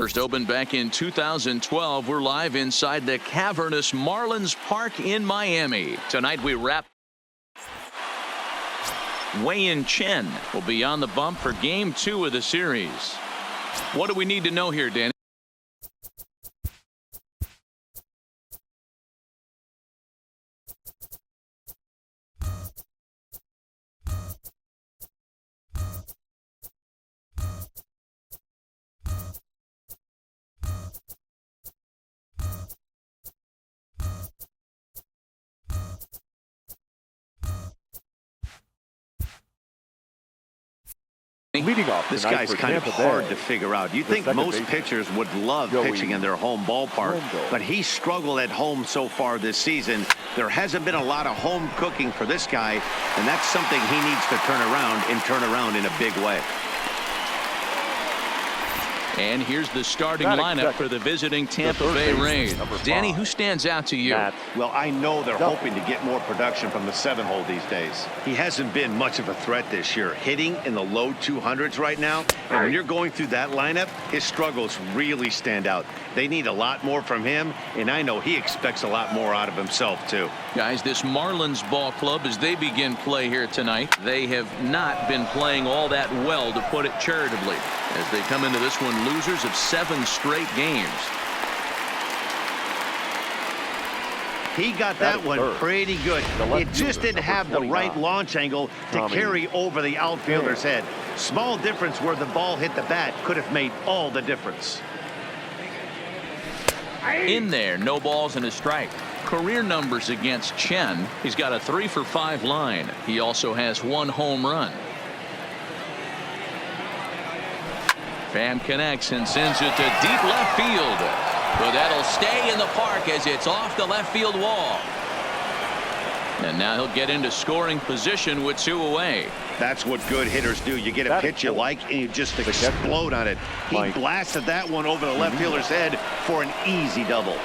First opened back in 2012. We're live inside the cavernous Marlins Park in Miami. Tonight we wrap. Wei-Yin Chen will be on the bump for Game 2 of the series. What do we need to know here, Danny? Leading off this guy's kind of hard to figure out. You think most pitchers would love pitching in their home ballpark, but he struggled at home so far this season. There hasn't been a lot of home cooking for this guy, and that's something he needs to turn around in a big way. And here's the starting lineup for the visiting Tampa Bay Rays. Danny, who stands out to you? Well, I know they're hoping to get more production from the 7-hole these days. He hasn't been much of a threat this year, hitting in the low 200s right now. And when you're going through that lineup, his struggles really stand out. They need a lot more from him, and I know he expects a lot more out of himself, too. Guys, this Marlins ball club, as they begin play here tonight, they have not been playing all that well, to put it charitably, as they come into this one losers of 7 straight games. He got that one pretty good. It just didn't have the right launch angle to carry over the outfielder's head. Small difference where the ball hit the bat could have made all the difference. In there, no balls and a strike. Career numbers against Chen. He's got a 3-for-5 line. He also has 1 home run. Fan connects and sends it to deep left field. But that'll stay in the park as it's off the left field wall. And now he'll get into scoring position with 2 away. That's what good hitters do. You get a pitch you like and you just explode on it. He blasted that one over the left fielder's head for an easy double.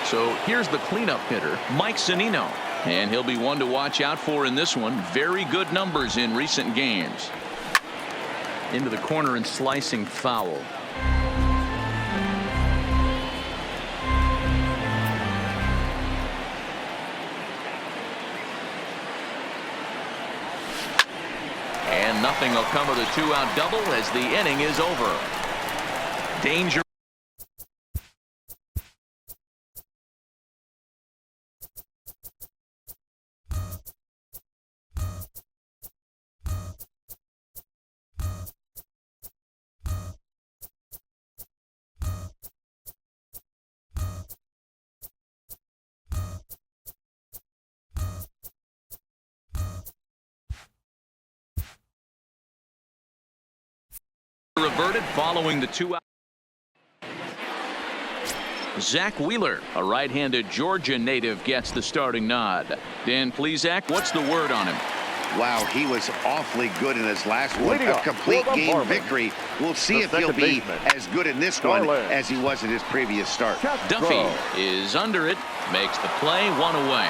So here's the cleanup hitter, Mike Zunino. And he'll be one to watch out for in this one. Very good numbers in recent games. Into the corner and slicing foul. And nothing will come of the 2-out double as the inning is over. Danger. Reverted following the 2-out. Zach Wheeler, a right-handed Georgia native, gets the starting nod. Dan Plesac, what's the word on him? Wow, he was awfully good in his last one. A complete game victory. We'll see if he'll be as good in this one as he was in his previous start. Duffy is under it, makes the play, 1 away.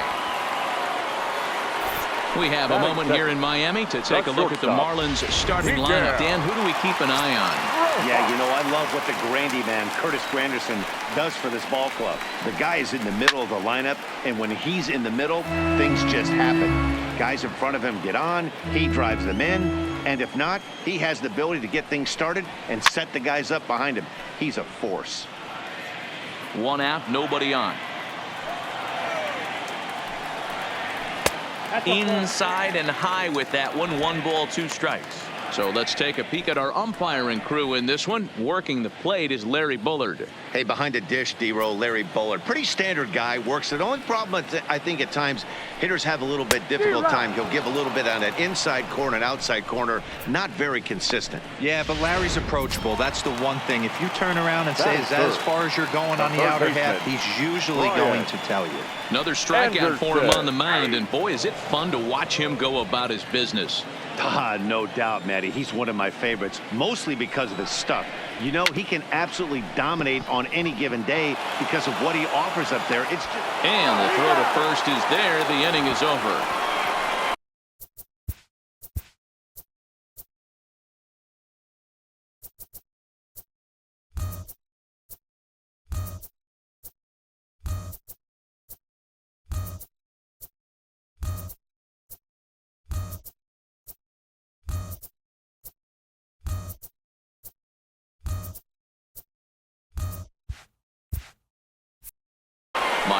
We have a moment here in Miami to take a look at the Marlins starting lineup. Dan, who do we keep an eye on? Yeah, you know, I love what the Grandy man, Curtis Granderson, does for this ball club. The guy is in the middle of the lineup, and when he's in the middle, things just happen. Guys in front of him get on, he drives them in, and if not, he has the ability to get things started and set the guys up behind him. He's a force. 1 out, nobody on. Inside and high with that one. 1 ball, 2 strikes. So let's take a peek at our umpiring crew in this one. Working the plate is Larry Bullard. Hey, behind the dish, D-Row, Larry Bullard. Pretty standard guy. Works it. The only problem, I think, at times, hitters have a little bit difficult time. He'll give a little bit on that inside corner and outside corner. Not very consistent. Yeah, but Larry's approachable. That's the one thing. If you turn around and say, as far as you're going on the outer half, he's usually going to tell you. Another strikeout for him on the mound, and boy, is it fun to watch him go about his business. No doubt, Matty. He's one of my favorites, mostly because of his stuff. You know, he can absolutely dominate on any given day because of what he offers up there. It's just... And the throw to first is there. The inning is over.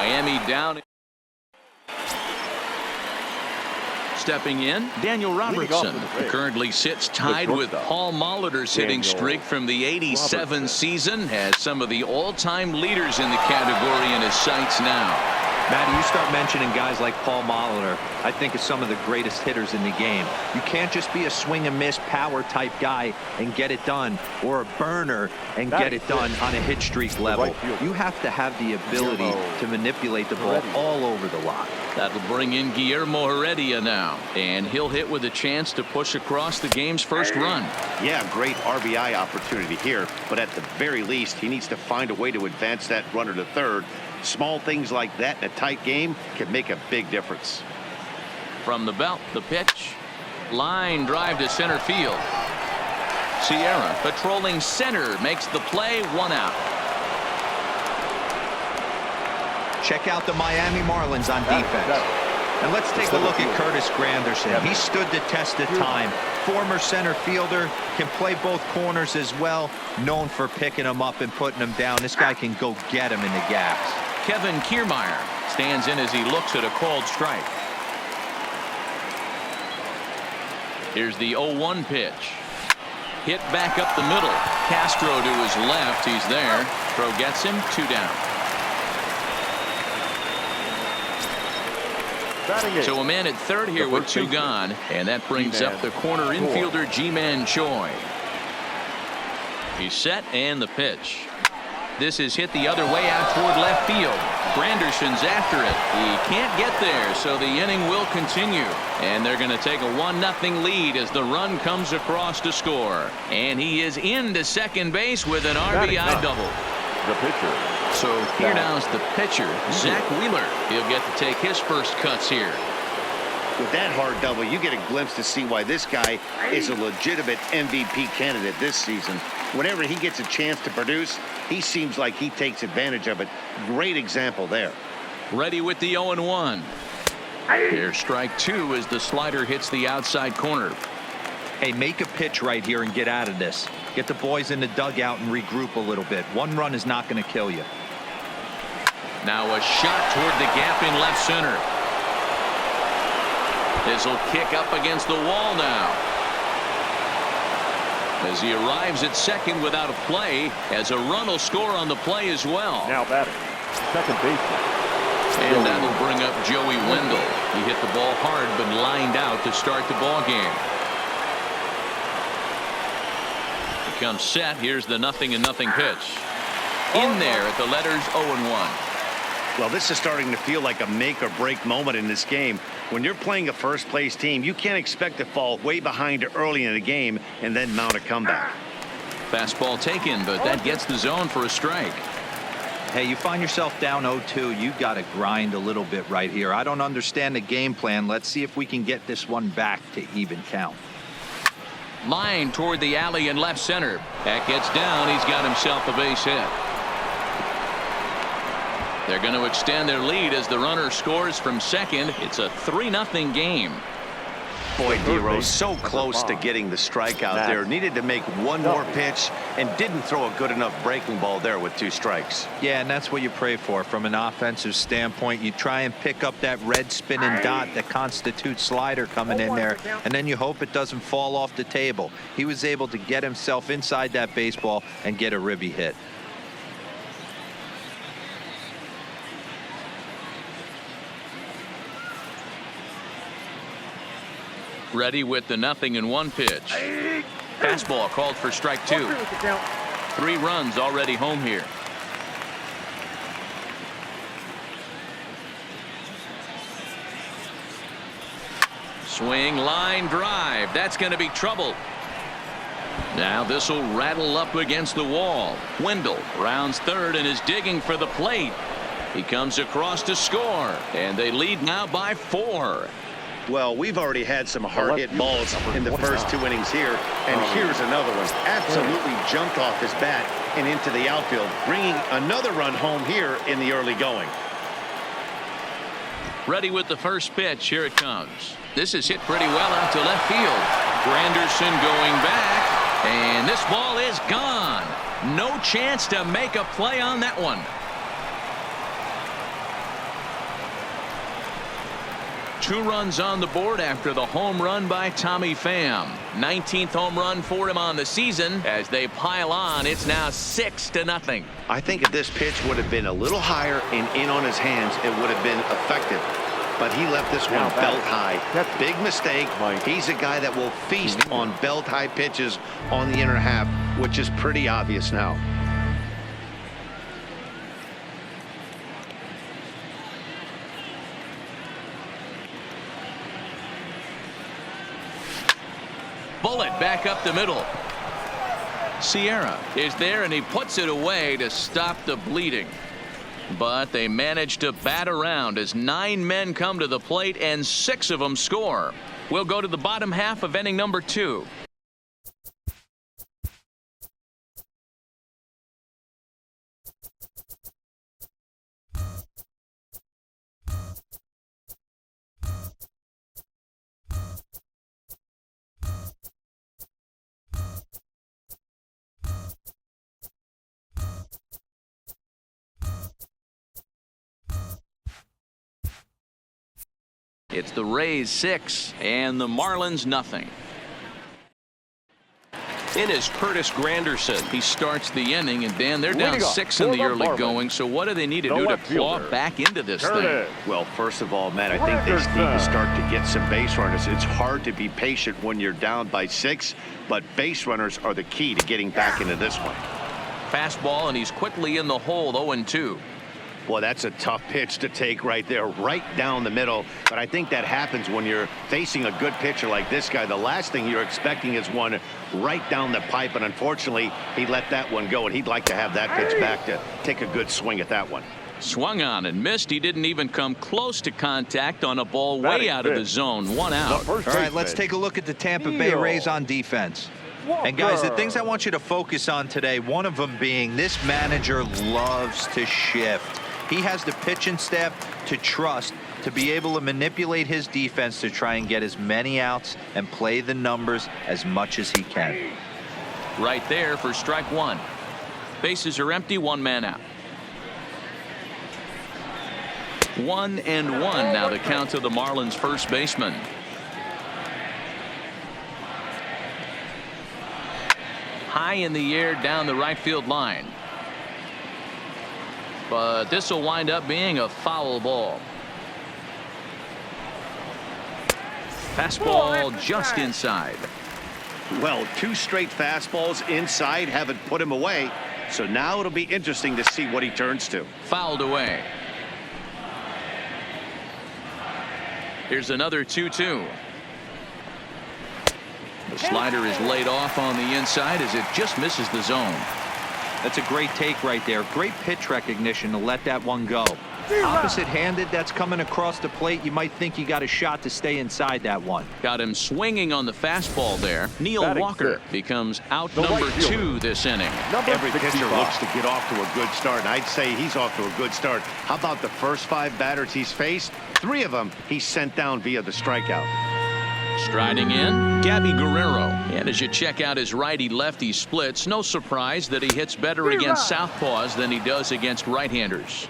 Miami down. Stepping in, Daniel Robertson, who currently sits tied with Paul Molitor's hitting streak from the '87 season, has some of the all-time leaders in the category in his sights now. Matty, you start mentioning guys like Paul Molitor, I think is some of the greatest hitters in the game. You can't just be a swing and miss power type guy and get it done, or a burner and get it done on a hit streak level. You have to have the ability to manipulate the ball all over the lot. That'll bring in Guillermo Heredia now, and he'll hit with a chance to push across the game's first run. Yeah, great RBI opportunity here, but at the very least, he needs to find a way to advance that runner to third. Small things like that in a tight game can make a big difference. From the belt, the pitch. Line drive to center field. Sierra patrolling center makes the play, 1 out. Check out the Miami Marlins on defense. And let's take a look at Curtis Granderson. He stood the test of time. Former center fielder, can play both corners as well. Known for picking them up and putting them down. This guy can go get them in the gaps. Kevin Kiermaier stands in as he looks at a called strike. Here's the 0-1 pitch. Hit back up the middle. Castro to his left. He's there. Throw gets him, 2 down. So a man at third here with 2 gone, and that brings up the corner infielder Ji-Man Choi. He's set, and the pitch. This is hit the other way out toward left field. Granderson's after it. He can't get there, so the inning will continue. And they're going to take a 1-0 lead as the run comes across to score. And he is into second base with an RBI double. The pitcher. So here now's the pitcher, Zach Wheeler. He'll get to take his first cuts here. With that hard double, you get a glimpse to see why this guy is a legitimate MVP candidate this season. Whenever he gets a chance to produce, he seems like he takes advantage of it. Great example there. Ready with the 0-1. Here's strike 2 as the slider hits the outside corner. Hey, make a pitch right here and get out of this. Get the boys in the dugout and regroup a little bit. 1 run is not going to kill you. Now a shot toward the gap in left center. This will kick up against the wall now. As he arrives at second without a play, as a run will score on the play as well. Now batting, second baseman. And that'll bring up Joey Wendell. He hit the ball hard but lined out to start the ball game. Comes set. Here's the 0-0 pitch. In there at the letters 0-1. Well, this is starting to feel like a make or break moment in this game. When you're playing a first place team, you can't expect to fall way behind early in the game and then mount a comeback. Fastball taken, but that gets the zone for a strike. Hey, you find yourself down 0-2. You got to grind a little bit right here. I don't understand the game plan. Let's see if we can get this one back to even count. Line toward the alley in left center. That gets down. He's got himself a base hit. They're going to extend their lead as the runner scores from second. It's a 3-0 game. Boy, D-Rose so close to getting the strikeout there. Needed to make one more pitch and didn't throw a good enough breaking ball there with 2 strikes. Yeah, and that's what you pray for from an offensive standpoint. You try and pick up that red spinning dot that constitutes slider coming in there, and then you hope it doesn't fall off the table. He was able to get himself inside that baseball and get a ribby hit. Ready with the 0-1 pitch. Fastball called for strike 2. 3 runs already home here. Swing, line drive. That's going to be trouble. Now this will rattle up against the wall. Wendell rounds third and is digging for the plate. He comes across to score, and they lead now by 4. Well, we've already had some hard-hit balls in the first 2 innings here, and here's another one. Absolutely jumped off his bat and into the outfield, bringing another run home here in the early going. Ready with the first pitch. Here it comes. This is hit pretty well out to left field. Granderson going back, and this ball is gone. No chance to make a play on that one. 2 runs on the board after the home run by Tommy Pham. 19th home run for him on the season. As they pile on, it's now 6-0. I think if this pitch would have been a little higher and in on his hands, it would have been effective. But he left this one belt high. Big mistake. He's a guy that will feast on belt high pitches on the inner half, which is pretty obvious now. Bullet back up the middle. Sierra is there, and he puts it away to stop the bleeding. But they manage to bat around as 9 men come to the plate and 6 of them score. We'll go to the bottom half of inning number 2. It's the Rays 6 and the Marlins nothing. In is Curtis Granderson. He starts the inning, and Dan, they're down 6 in the early going. So what do they need to do to claw back into this thing? Well, first of all, Matt, I think they need to start to get some base runners. It's hard to be patient when you're down by 6, but base runners are the key to getting back into this one. Fastball, and he's quickly in the hole. 0-2. Boy, that's a tough pitch to take right there, right down the middle. But I think that happens when you're facing a good pitcher like this guy. The last thing you're expecting is one right down the pipe, and unfortunately, he let that one go, and he'd like to have that pitch back to take a good swing at that one. Swung on and missed. He didn't even come close to contact on a ball way out of the zone. 1 out. All right, let's take a look at the Tampa Bay Rays on defense. And guys, the things I want you to focus on today, one of them being this manager loves to shift. He has the pitching staff to trust to be able to manipulate his defense to try and get as many outs and play the numbers as much as he can. Right there for strike 1. Bases are empty, 1 man out. 1-1 now the count to the Marlins first baseman. High in the air down the right field line. But this will wind up being a foul ball. Fastball just inside. Well, 2 straight fastballs inside haven't put him away. So now it'll be interesting to see what he turns to. Fouled away. Here's another 2-2. The slider is laid off on the inside as it just misses the zone. That's a great take right there. Great pitch recognition to let that one go. Opposite-handed, that's coming across the plate. You might think you got a shot to stay inside that one. Got him swinging on the fastball there. Neil Walker becomes out number 2 this inning. Every pitcher looks to get off to a good start, and I'd say he's off to a good start. How about the first 5 batters he's faced? 3 of them he's sent down via the strikeout. Striding in, Gabby Guerrero. And as you check out his righty-lefty splits, no surprise that he hits better against southpaws than he does against right-handers.